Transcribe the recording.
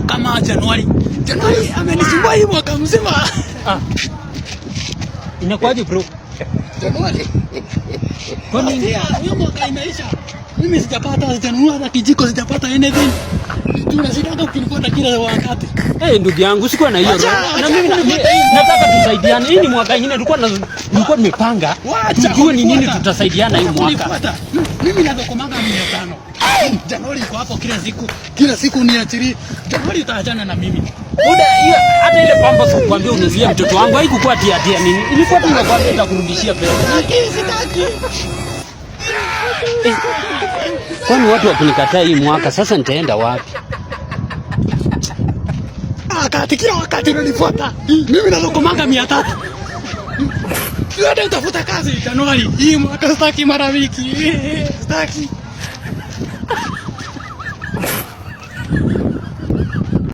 kama Januari. Januari amenisumbua hii mwaka mzima. Inakuaje bro? Januari. Kwa nini hiyo mwaka imeisha? Mimi sijapata, sijanunua hata kijiko, sijapata anything. Tunashindana ukinifuata kila wakati. Ndugu yangu sikuwa na hiyo roho. Na mimi nataka tusaidiane. Hii ni mwaka mwingine tulikuwa tumepanga. Tujue ni nini tutasaidiana hii mwaka. Mimi nadokomanga 500. Januari iko hapo kila siku niachilie. Januari utaachana na mimi. Muda hiyo hata ile pamba kukwambia ununulie mtoto wangu haikuwa tia nini. Ilikuwa tu nakwambia nitakurudishia pesa. Sitaki. Kwani watu wakunikataa hii mwaka sasa nitaenda wapi? Kila wakati unanifuata. Mimi nadokomanga 300. Ndio utafuta kazi Januari. Hii mwaka sitaki marafiki. Sitaki.